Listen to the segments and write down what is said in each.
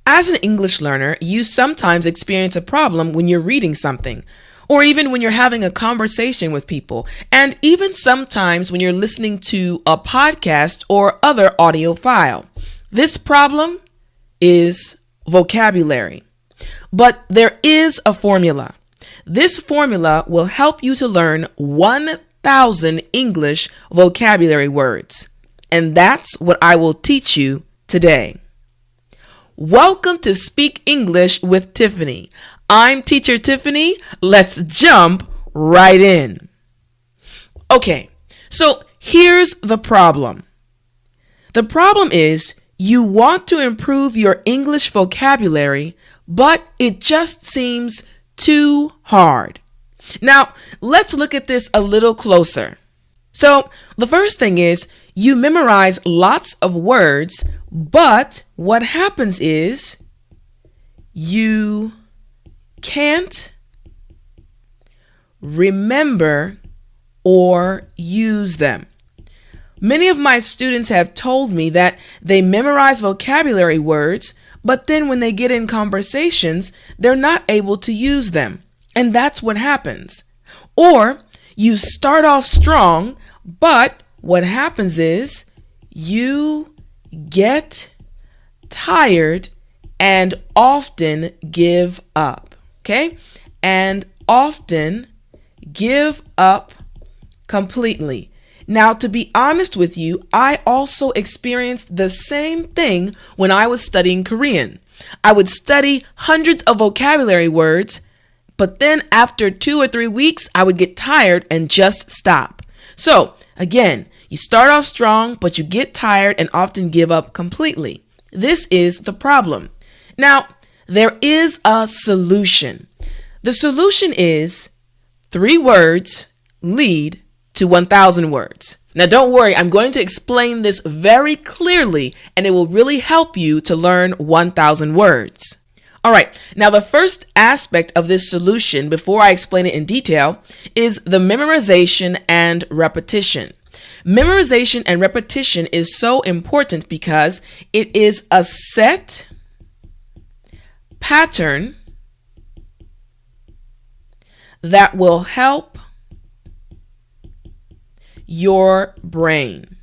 As an English learner, you sometimes experience a problem when you're reading something, or even when you're having a conversation with people, and even sometimes when you're listening to a podcast or other audio file. This problem is vocabulary. But there is a formula. This formula will help you to learn 1,000 English vocabulary words. And that's what I will teach you today. Welcome to Speak English with Tiffany. I'm Teacher Tiffany. Let's jump right in. Okay, so here's the problem. The problem is you want to improve your English vocabulary, but it just seems too hard. Now, let's look at this a little closer. So, the first thing is you memorize lots of words, but what happens is you can't remember or use them. Many of my students have told me that they memorize vocabulary words, but then when they get in conversations, they're not able to use them. And that's what happens. Or you start off strong, but what happens is you get tired and often give up. Okay? And often give up completely. Now, to be honest with you, I also experienced the same thing when I was studying Korean. I would study hundreds of vocabulary words, but then after 2 or 3 weeks, I would get tired and just stop. So, again, you start off strong, but you get tired and often give up completely. This is the problem. Now, there is a solution. The solution is 3 words lead to 1,000 words. Now don't worry, I'm going to explain this very clearly and it will really help you to learn 1,000 words. All right, now the first aspect of this solution, before I explain it in detail, is the memorization and repetition. Memorization and repetition is so important because it is a set pattern that will help your brain.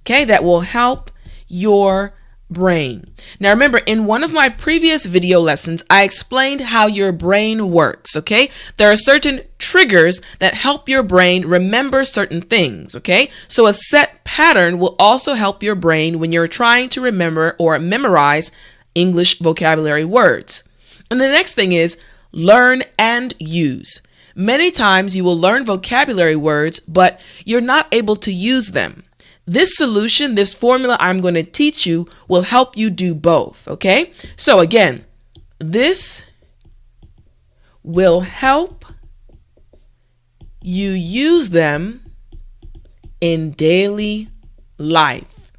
Okay, that will help your brain. Now remember, in one of my previous video lessons, I explained how your brain works, okay? There are certain triggers that help your brain remember certain things, okay? So a set pattern will also help your brain when you're trying to remember or memorize English vocabulary words. And the next thing is learn and use. Many times you will learn vocabulary words, but you're not able to use them. This solution, this formula I'm going to teach you will help you do both, okay? So again, this will help you use them in daily life.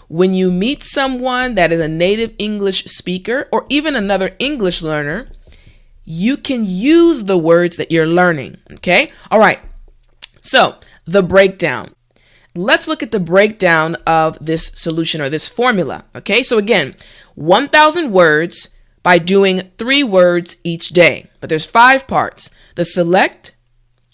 When you meet someone that is a native English speaker or even another English learner, you can use the words that you're learning, okay? All right, so the breakdown. Let's look at the breakdown of this solution or this formula, okay? So again, 1,000 words by doing 3 words each day. But there's 5 parts: the select,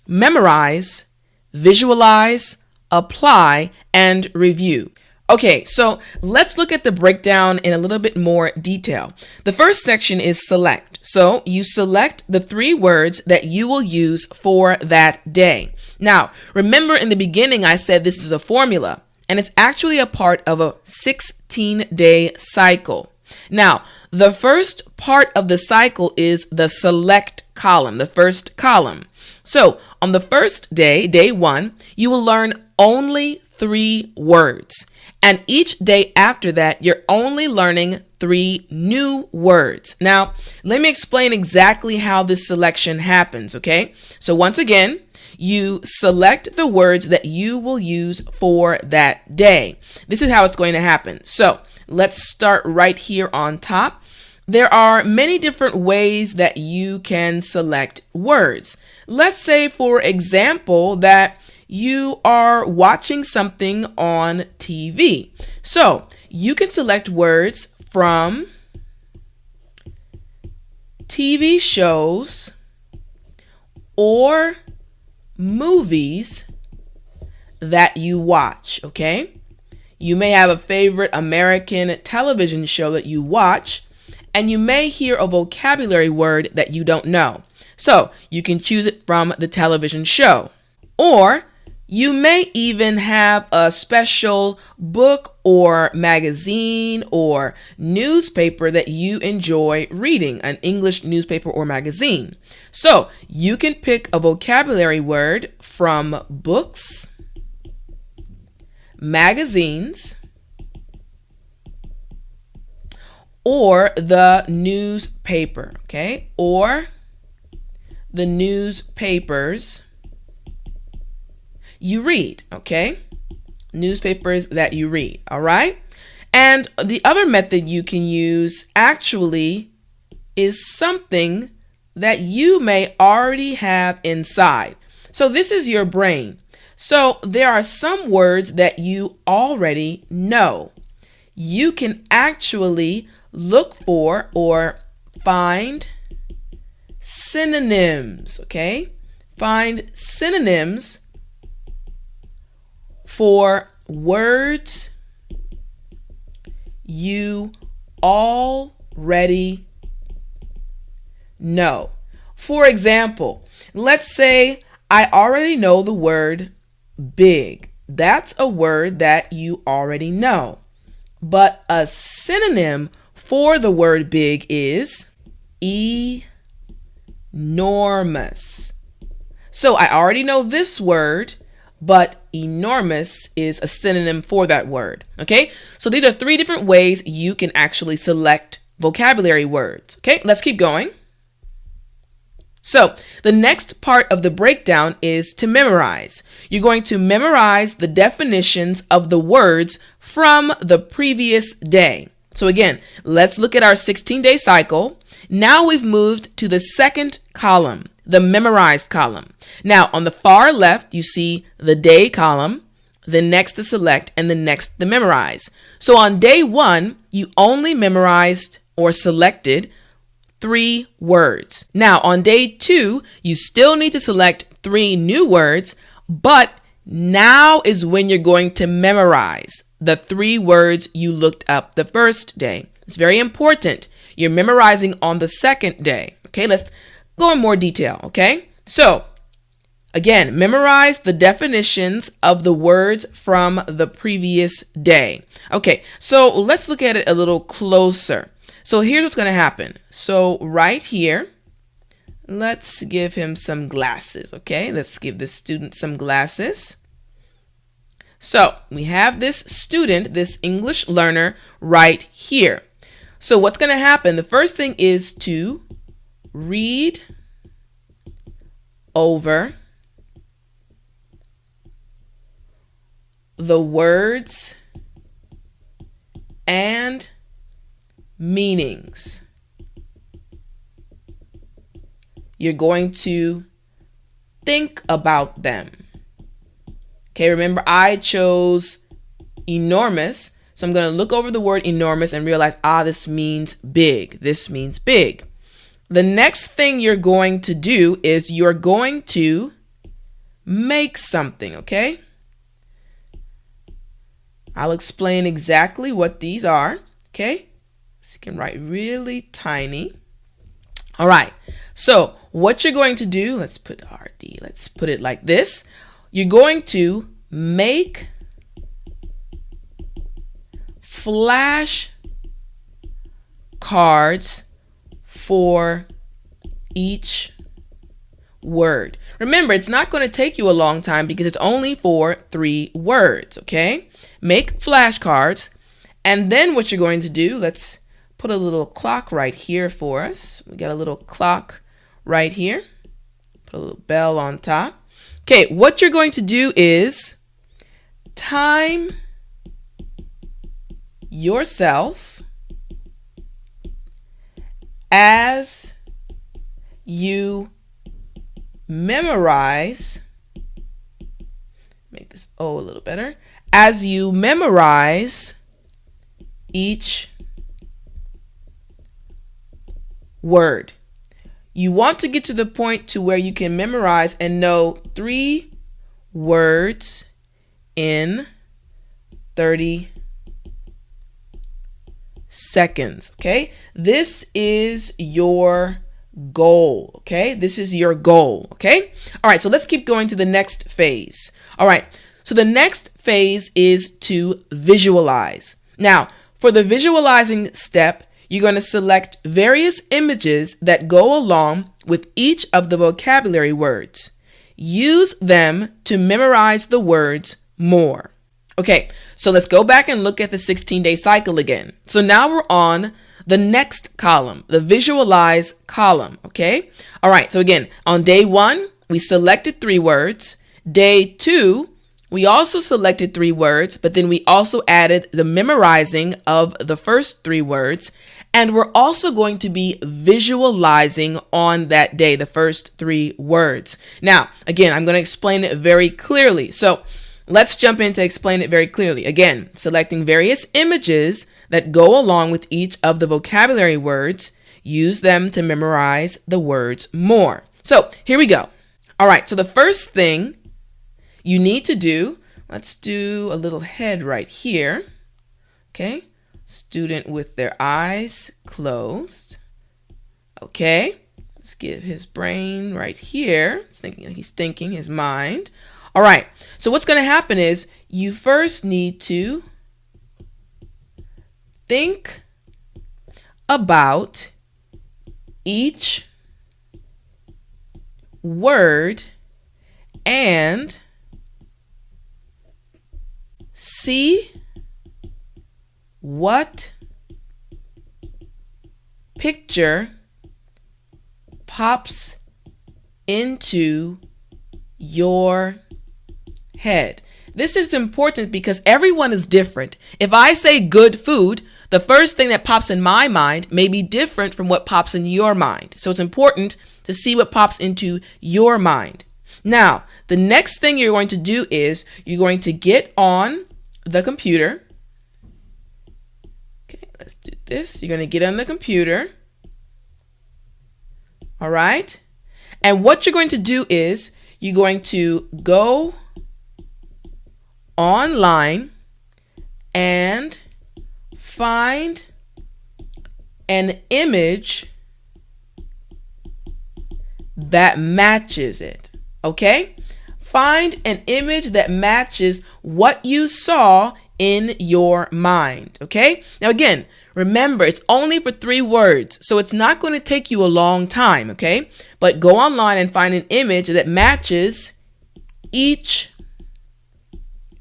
memorize, visualize, apply, and review. Okay, so let's look at the breakdown in a little bit more detail. The first section is select. So you select the 3 words that you will use for that day. Now, remember in the beginning I said this is a formula, and it's actually a part of a 16-day cycle. Now, the first part of the cycle is the select column, the first column. So on the first day, day 1, you will learn only 3 words. And each day after that, you're only learning 3 new words. Now, let me explain exactly how this selection happens, okay? So once again, you select the words that you will use for that day. This is how it's going to happen. So let's start right here on top. There are many different ways that you can select words. Let's say, for example, that you are watching something on TV. So you can select words from TV shows or movies that you watch, okay? You may have a favorite American television show that you watch, and you may hear a vocabulary word that you don't know. So you can choose it from the television show. Or you may even have a special book or magazine or newspaper that you enjoy reading, an English newspaper or magazine. So you can pick a vocabulary word from books, magazines, or the newspaper, okay? Or the newspapers you read, okay? Newspapers that you read, all right? And the other method you can use actually is something that you may already have inside. So this is your brain. So there are some words that you already know. You can actually look for or find synonyms, okay? Find synonyms for words you already know. For example, let's say I already know the word big. That's a word that you already know. But a synonym for the word big is enormous. So I already know this word, but enormous is a synonym for that word. Okay, so these are 3 different ways you can actually select vocabulary words. Okay, let's keep going. So the next part of the breakdown is to memorize. You're going to memorize the definitions of the words from the previous day. So again, let's look at our 16-day cycle. Now we've moved to the second column, the memorized column. Now on the far left, you see the day column, the next the select, and the next the memorize. So on day 1, you only memorized or selected 3 words. Now on day 2, you still need to select 3 new words, but now is when you're going to memorize the 3 words you looked up the first day. It's very important. You're memorizing on the second day. Okay, let's go in more detail, okay? So again, memorize the definitions of the words from the previous day. Okay, so let's look at it a little closer. So here's what's going to happen. So right here, let's give him some glasses, okay? Let's give this student some glasses. So we have this student, this English learner right here. So what's going to happen? The first thing is to read over the words and meanings. You're going to think about them. Okay, remember I chose enormous, so I'm going to look over the word enormous and realize, this means big. This means big. The next thing you're going to do is you're going to make something, okay? I'll explain exactly what these are, okay? So you can write really tiny. All right, so what you're going to do, let's put RD, let's put it like this. You're going to make flash cards for each word. Remember, it's not going to take you a long time because it's only for 3 words, okay? Make flashcards, and then what you're going to do, let's put a little clock right here for us. We got a little clock right here. Put a little bell on top. Okay, what you're going to do is time yourself as you memorize, make this O a little better, as you memorize each word. you want to get to the point to where you can memorize and know 3 words in 30 seconds. Okay, this is your goal. Okay, this is your goal. Okay, all right, so let's keep going to the next phase. All right, so the next phase is to visualize. Now, for the visualizing step, you're going to select various images that go along with each of the vocabulary words. Use them to memorize the words more. Okay, so let's go back and look at the 16-day cycle again. So now we're on the next column, the visualize column, okay? All right, so again, on day 1, we selected 3 words. Day 2, we also selected 3 words, but then we also added the memorizing of the first 3 words. And we're also going to be visualizing on that day, the first 3 words. Now, again, I'm going to explain it very clearly. So let's jump in to explain it very clearly. Again, selecting various images that go along with each of the vocabulary words. Use them to memorize the words more. So here we go. All right, so the first thing you need to do, let's do a little head right here. Okay. Student with their eyes closed. Okay, let's give his brain right here. He's thinking his mind. All right, so what's going to happen is you first need to think about each word and see what picture pops into your head. This is important because everyone is different. If I say good food, the first thing that pops in my mind may be different from what pops in your mind. So it's important to see what pops into your mind. Now, the next thing you're going to do is you're going to get on the computer. Let's do this. You're going to get on the computer. All right. And what you're going to do is you're going to go online and find an image that matches it. Okay? Find an image that matches what you saw in your mind. Okay? Now again, remember, it's only for 3 words, so it's not going to take you a long time. Okay? But go online and find an image that matches each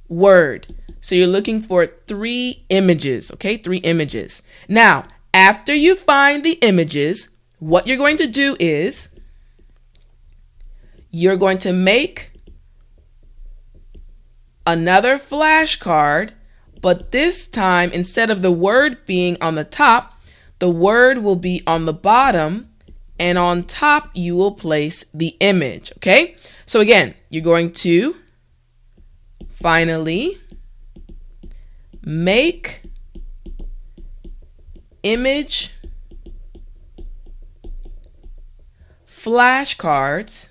word. So you're looking for 3 images. Okay? 3 images. Now, after you find the images, what you're going to do is you're going to make another flashcard, but this time, instead of the word being on the top, the word will be on the bottom, and on top you will place the image. Okay? So again, you're going to finally make image flashcards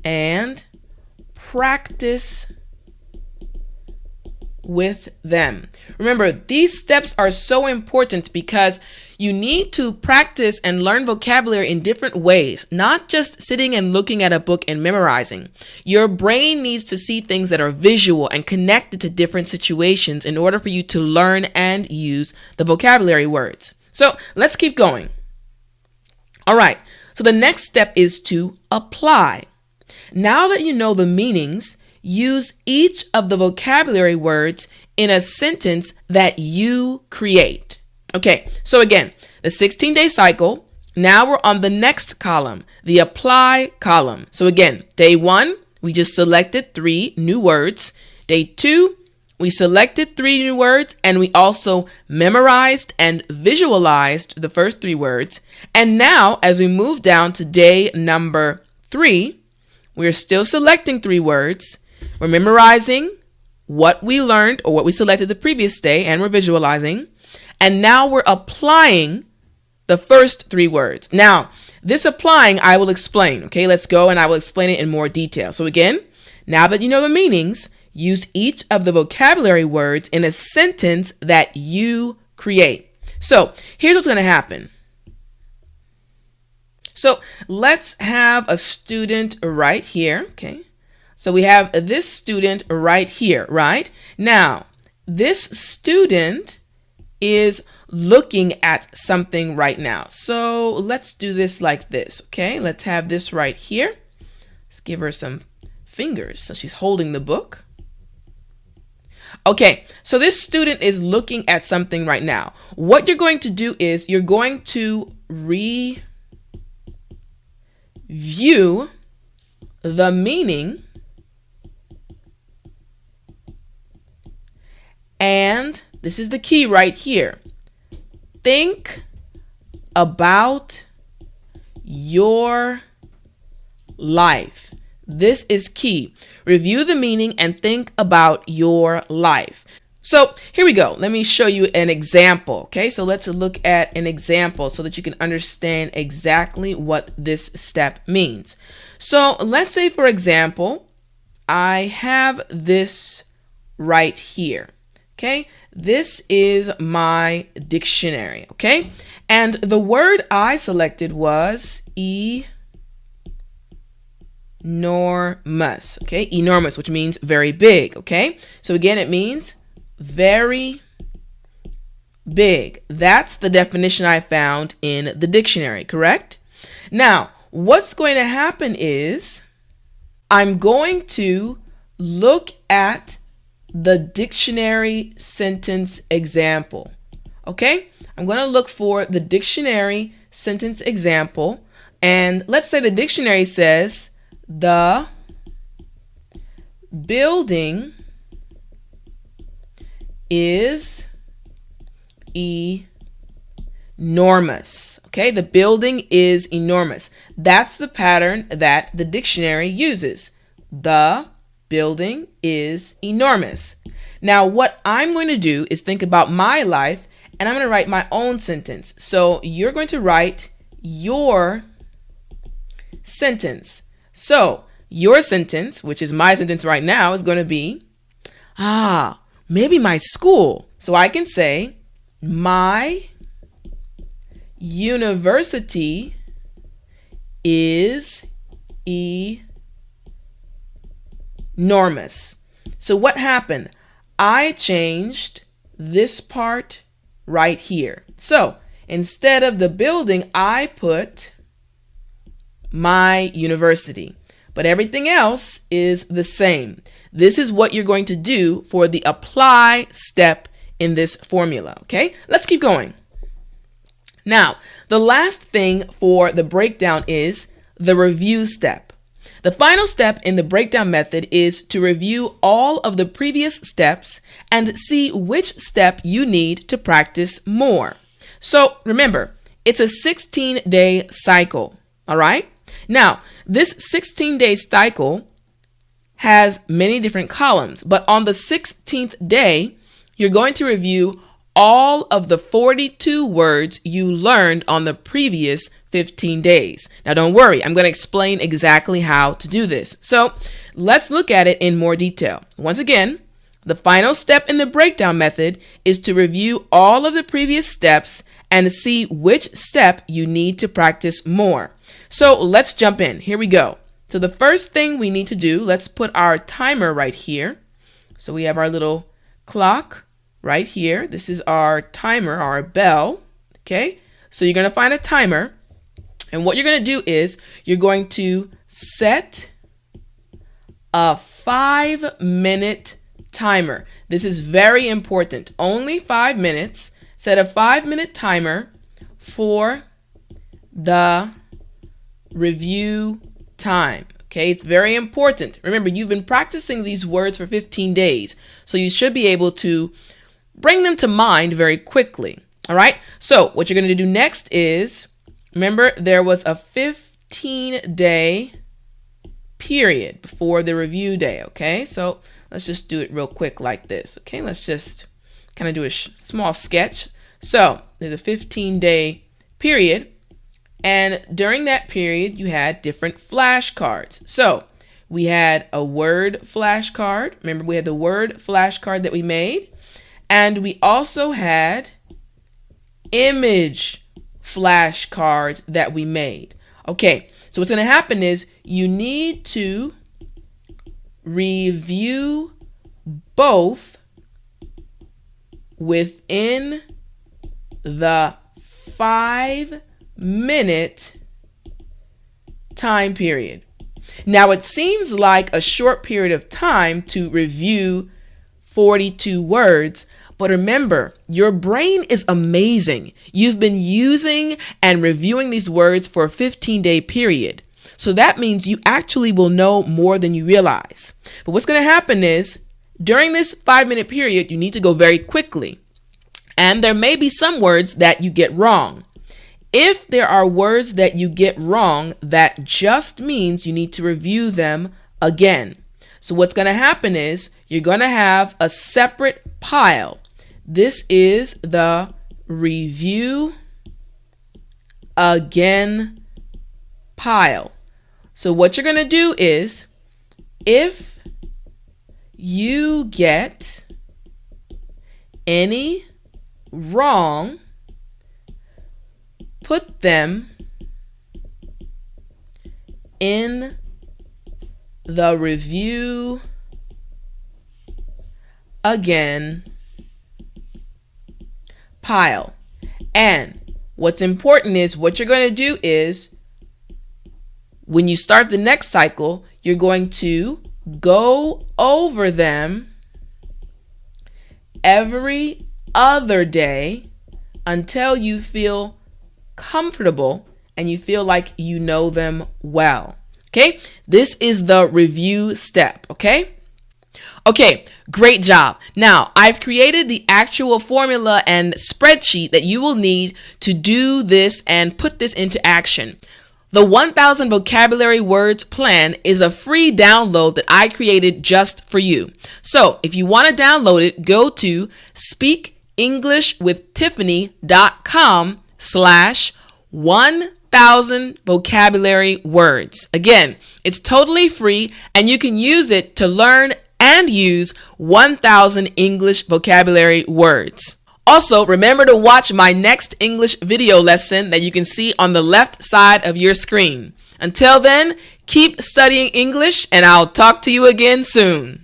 and practice with them. Remember, these steps are so important because you need to practice and learn vocabulary in different ways, not just sitting and looking at a book and memorizing. Your brain needs to see things that are visual and connected to different situations in order for you to learn and use the vocabulary words. So let's keep going. All right, so the next step is to apply. Now that you know the meanings, use each of the vocabulary words in a sentence that you create. Okay, so again, the 16-day cycle. Now we're on the next column, the apply column. So again, day 1, we just selected 3 new words. Day 2, we selected 3 new words and we also memorized and visualized the first 3 words. And now as we move down to day number 3, we're still selecting 3 words. We're memorizing what we learned or what we selected the previous day, and we're visualizing. And now we're applying the first three words. Now, this applying, I will explain. Okay, let's go and I will explain it in more detail. So again, now that you know the meanings, use each of the vocabulary words in a sentence that you create. So here's what's going to happen. So let's have a student right here. Okay, so we have this student right here, right? Now, this student is looking at something right now. So let's do this like this. Okay, let's have this right here. Let's give her some fingers. So she's holding the book. Okay, so this student is looking at something right now. What you're going to do is you're going to review the meaning and this is the key right here. Think about your life. This is key. Review the meaning and think about your life. So here we go. Let me show you an example. Okay, so let's look at an example so that you can understand exactly what this step means. So let's say, for example, I have this right here. Okay, this is my dictionary. Okay, and the word I selected was enormous. Okay, enormous, which means very big. Okay, so again, it means very big. That's the definition I found in the dictionary, correct? Now, what's going to happen is I'm going to look at the dictionary sentence example. Okay, I'm going to look for the dictionary sentence example, and let's say the dictionary says the building is enormous. Okay, the building is enormous. That's the pattern that the dictionary uses. The building is enormous. Now, what I'm going to do is think about my life and I'm going to write my own sentence. So you're going to write your sentence. So your sentence, which is my sentence right now, is going to be, maybe my school. So I can say, my university is enormous. So what happened? I changed this part right here. So instead of the building, I put my university, but everything else is the same. This is what you're going to do for the apply step in this formula. Okay, let's keep going. Now, the last thing for the breakdown is the review step. The final step in the breakdown method is to review all of the previous steps and see which step you need to practice more. So remember, it's a 16-day cycle. All right. Now, this 16-day cycle has many different columns, but on the 16th day, you're going to review all of the 42 words you learned on the previous 15 days. Now, don't worry, I'm going to explain exactly how to do this. So let's look at it in more detail. Once again, the final step in the breakdown method is to review all of the previous steps and see which step you need to practice more. So let's jump in. Here we go. So the first thing we need to do, let's put our timer right here. So we have our little clock right here. This is our timer, our bell. Okay. So you're going to find a timer. And what you're going to do is you're going to set a 5-minute timer. This is very important. Only 5 minutes. Set a 5-minute timer for the review time. Okay, it's very important. Remember, you've been practicing these words for 15 days, so you should be able to bring them to mind very quickly. All right, so what you're going to do next is, remember, there was a 15-day period before the review day. Okay, so let's just do it real quick like this. Okay, let's just kind of do a small sketch. So there's a 15-day period. And during that period, you had different flashcards. So we had a word flashcard. Remember, we had the word flashcard that we made. And we also had image flashcards that we made. Okay, so what's going to happen is you need to review both within the 5-minute time period. Now, it seems like a short period of time to review 42 words, but remember, your brain is amazing. You've been using and reviewing these words for a 15-day period. So that means you actually will know more than you realize. But what's going to happen is, during this 5-minute period, you need to go very quickly. And there may be some words that you get wrong. If there are words that you get wrong, that just means you need to review them again. So what's going to happen is you're going to have a separate pile. This is the review again pile. So what you're going to do is, if you get any wrong, put them in the review again pile. And what's important is what you're going to do is, when you start the next cycle, you're going to go over them every other day until you feel comfortable and you feel like you know them well. Okay, this is the review step. Okay, great job. Now, I've created the actual formula and spreadsheet that you will need to do this and put this into action. The 1000 vocabulary words plan is a free download that I created just for you. So if you want to download it, go to speakenglishwithtiffany.com/1000 vocabulary words. Again, it's totally free and you can use it to learn and use 1000 English vocabulary words. Also, remember to watch my next English video lesson that you can see on the left side of your screen. Until then, keep studying English and I'll talk to you again soon.